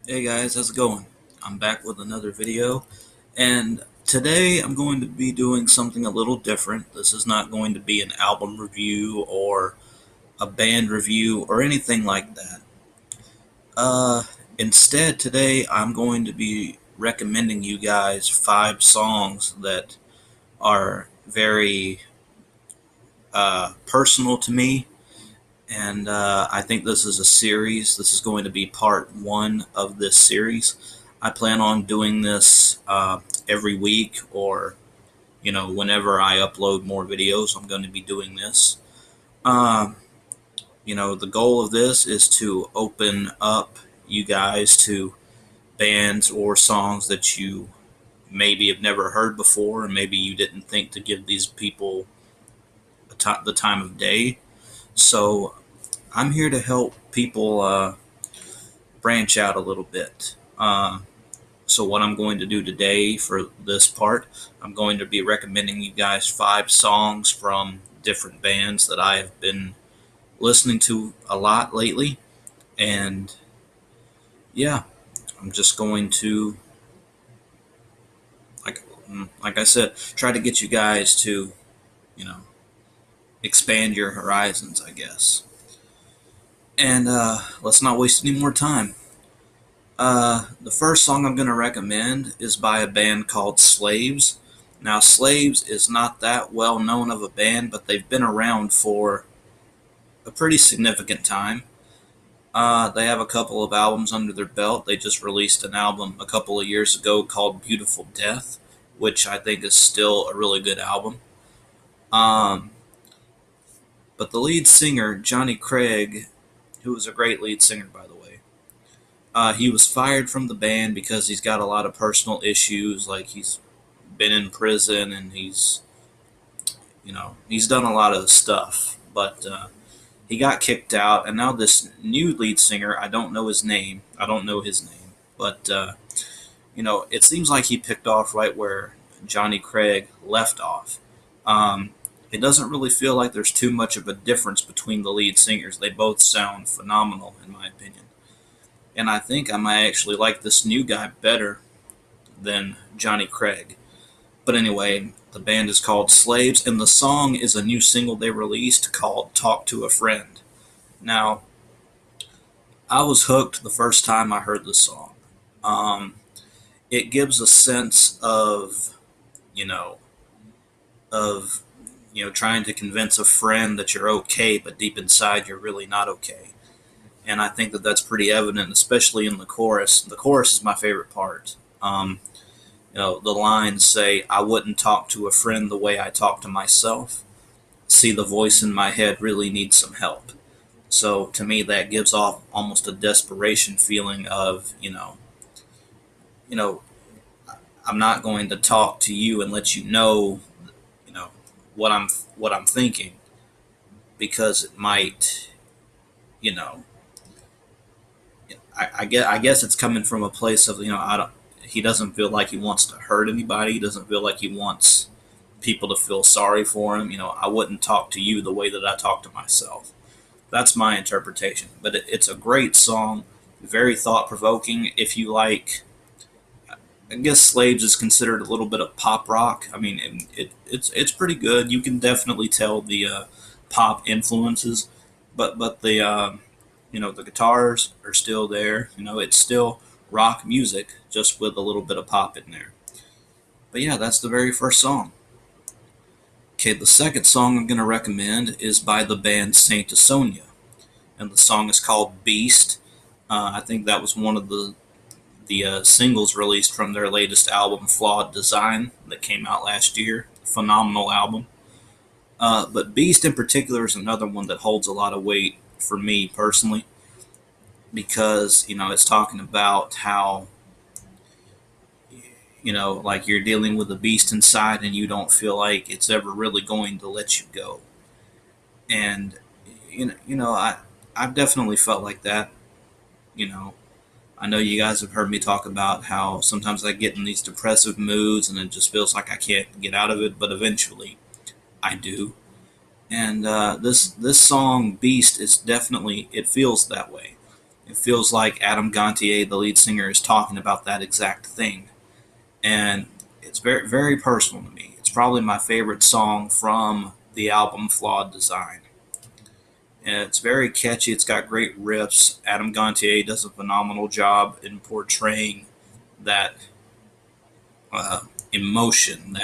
Hey guys, how's it going? I'm back with another video, and today I'm going to be doing something a little different. This is not going to be an album review or a band review or anything like that. Uh, Instead, today I'm going to be recommending you guys 5 songs that are very personal to me, and I think this is a series. This is going to be part 1 of this series. I plan on doing this every week, or whenever I upload more videos, I'm going to be doing this. Um, the goal of this is to open up you guys to bands or songs that you maybe have never heard before, and maybe you didn't think to give these people the time of day. So I'm here to help people branch out a little bit. So what I'm going to do today for this part, I'm going to be recommending you guys 5 songs from different bands that I have been listening to a lot lately. And yeah, I'm just going to, like, like I said, try to get you guys to, you know, expand your horizons, I guess. And let's not waste any more time. The first song I'm going to recommend is by a band called Slaves. Now, Slaves is not that well known of a band, but they've been around for a pretty significant time. They have a couple of albums under their belt. They just released an album a couple of years ago called Beautiful Death, which I think is still a really good album. Um, but the lead singer, Johnny Craig, who was a great lead singer, by the way, he was fired from the band because he's got a lot of personal issues. Like, he's been in prison, and he's done a lot of stuff. But he got kicked out, and now this new lead singer, I don't know his name. I don't know his name, but it seems like he picked off right where Johnny Craig left off. Um, it doesn't really feel like there's too much of a difference between the lead singers. They both sound phenomenal, in my opinion. And I think I might actually like this new guy better than Johnny Craig. But anyway, the band is called Slaves, and the song is a new single they released called Talk to a Friend. Now, I was hooked the first time I heard the song. Um, it gives a sense of, you know, of, trying to convince a friend that you're okay, but deep inside you're really not okay. And I think that that's pretty evident, especially in the chorus. The chorus is my favorite part. The lines say, "I wouldn't talk to a friend the way I talk to myself. See, the voice in my head really needs some help." So to me, that gives off almost a desperation feeling of, you know, I'm not going to talk to you and let you know, you know, what I'm thinking, because it might, you know, I guess it's coming from a place of, I don't. He doesn't feel like he wants to hurt anybody. He doesn't feel like he wants people to feel sorry for him. I wouldn't talk to you the way that I talk to myself. That's my interpretation. But it's a great song, very thought provoking. If you like, I guess Slaves is considered a little bit of pop rock. I mean, it's pretty good. You can definitely tell the pop influences, but the guitars are still there. It's still rock music, just with a little bit of pop in there. But yeah, that's the very first song. Okay, the second song I'm going to recommend is by the band Saint Asonia, and the song is called Beast. I think that was one of the singles released from their latest album, Flawed Design, that came out last year. Phenomenal album. But Beast in particular is another one that holds a lot of weight for me personally, because it's talking about how like you're dealing with a beast inside, and you don't feel like it's ever really going to let you go. And I've definitely felt like that. You know, I know you guys have heard me talk about how sometimes I get in these depressive moods, and it just feels like I can't get out of it, but eventually I do. And this song Beast is definitely, it feels that way. It feels like Adam Gontier, the lead singer, is talking about that exact thing. And it's very, very personal to me. It's probably my favorite song from the album Flawed Design. And it's very catchy. It's got great riffs. Adam Gontier does a phenomenal job in portraying that emotion,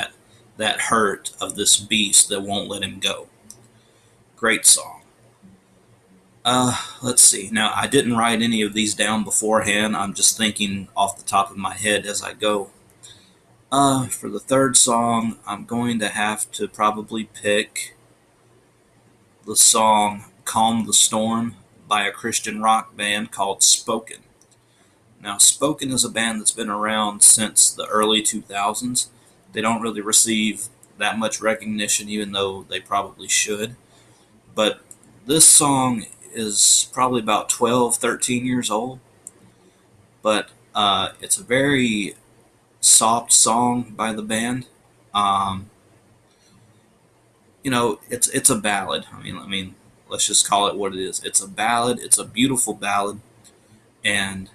that hurt of this beast that won't let him go. Great song. Let's see. Now, I didn't write any of these down beforehand. I'm just thinking off the top of my head as I go. For the third song, I'm going to have to probably pick the song Calm the Storm by a Christian rock band called Spoken. Now, Spoken is a band that's been around since the early 2000s. They don't really receive that much recognition, even though they probably should. But this song is probably about 12, 13 years old. But it's a very soft song by the band. Um, it's a ballad. I mean, let's just call it what it is. It's a ballad. It's a beautiful ballad, and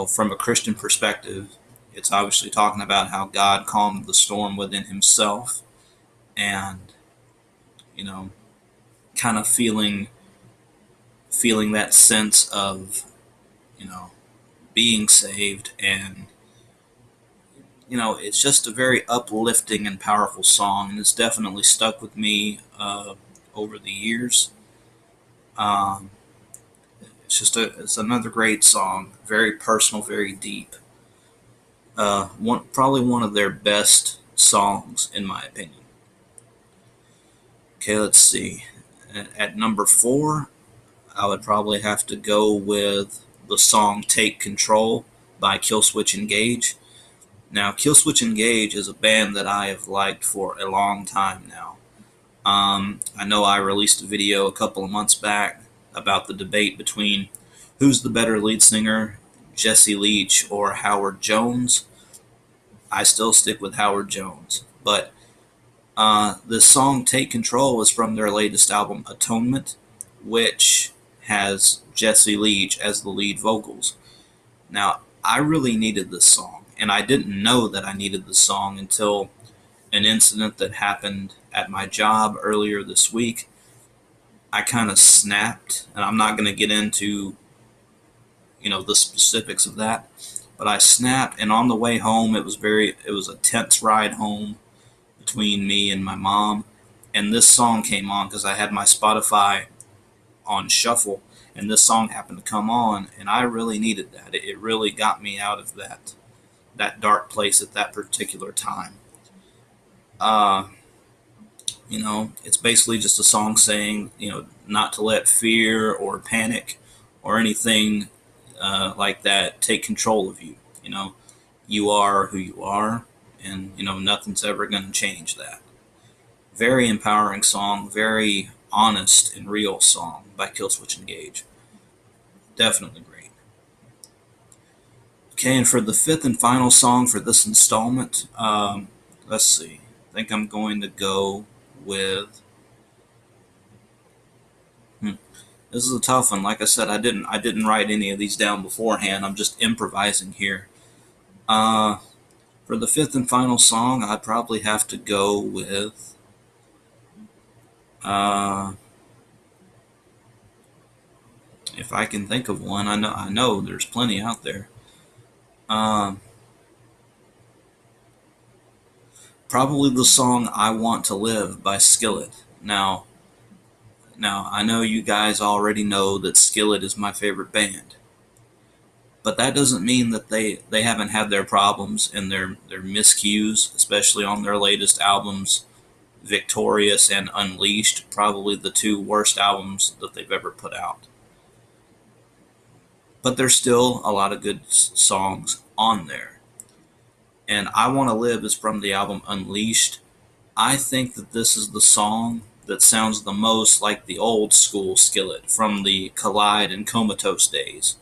from a Christian perspective, it's obviously talking about how God calmed the storm within Himself, and you know, kind of feeling that sense of you know being saved, and it's just a very uplifting and powerful song, and it's definitely stuck with me over the years. Um, it's another great song, very personal, very deep. Probably one of their best songs in my opinion. Okay, let's see. At number 4, I would probably have to go with the song "Take Control" by Killswitch Engage. Now, Killswitch Engage is a band that I have liked for a long time now. I know I released a video a couple of months back about the debate between who's the better lead singer, Jesse Leach or Howard Jones. I still stick with Howard Jones. But the song "Take Control" is from their latest album, Atonement, which has Jesse Leach as the lead vocals. Now, I really needed this song, and I didn't know that I needed this song until an incident that happened at my job earlier this week. I kind of snapped, and I'm not going to get into the specifics of that, but I snapped, and on the way home, it was a tense ride home between me and my mom, and this song came on because I had my Spotify on shuffle, and this song happened to come on, and I really needed that. It really got me out of that dark place at that particular time. Uh, it's basically just a song saying, not to let fear or panic or anything like that take control of you. You are who you are, and nothing's ever going to change that. Very empowering song, very honest and real song by Killswitch Engage. Definitely great. Okay, and for the fifth and final song for this installment, let's see. I think I'm going to go with. This is a tough one. Like I said, I didn't write any of these down beforehand. I'm just improvising here. For the fifth and final song, I'd probably have to go with. If I can think of one, I know there's plenty out there. Probably the song "I Want to Live" by Skillet. Now, I know you guys already know that Skillet is my favorite band, but that doesn't mean that they haven't had their problems and their miscues, especially on their latest albums, Victorious and Unleashed, probably the two worst albums that they've ever put out. But there's still a lot of good songs on there. And "I Want to Live" is from the album Unleashed. I think that this is the song that sounds the most like the old school Skillet from the Collide and Comatose days.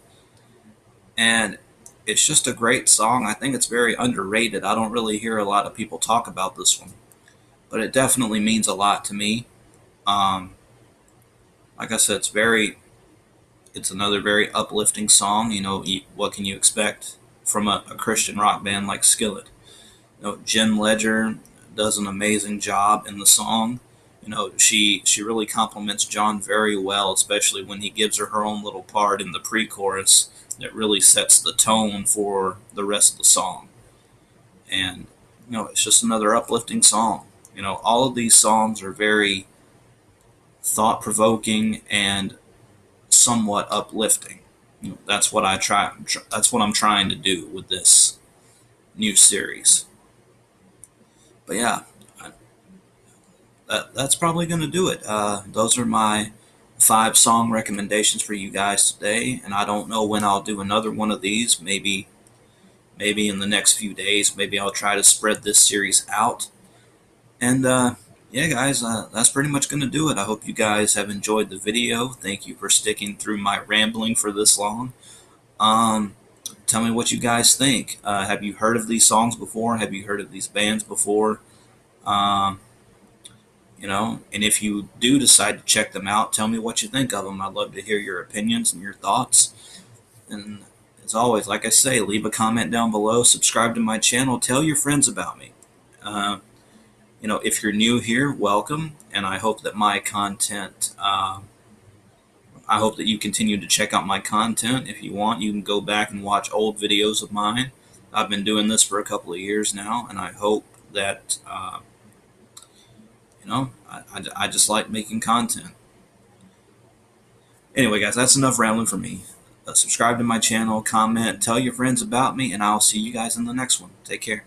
And it's just a great song. I think it's very underrated. I don't really hear a lot of people talk about this one, but it definitely means a lot to me. Like I said, it's It's another very uplifting song. What can you expect from a Christian rock band like Skillet? Jen Ledger does an amazing job in the song. She really compliments John very well, especially when he gives her own little part in the pre-chorus that really sets the tone for the rest of the song. And it's just another uplifting song. All of these songs are very thought-provoking and somewhat uplifting. That's what I try. That's what I'm trying to do with this new series. But yeah, that's probably going to do it. Those are my 5 song recommendations for you guys today, and I don't know when I'll do another one of these. Maybe in the next few days. Maybe I'll try to spread this series out. And yeah, guys, that's pretty much going to do it. I hope you guys have enjoyed the video. Thank you for sticking through my rambling for this long. Tell me what you guys think. Have you heard of these songs before? Have you heard of these bands before? And if you do decide to check them out, tell me what you think of them. I'd love to hear your opinions and your thoughts. And as always, like I say, leave a comment down below, subscribe to my channel, tell your friends about me. If you're new here, welcome, and I hope that my content, I hope that you continue to check out my content. If you want, you can go back and watch old videos of mine. I've been doing this for a couple of years now, and I hope that, I just like making content. Anyway, guys, that's enough rambling for me. Subscribe to my channel, comment, tell your friends about me, and I'll see you guys in the next one. Take care.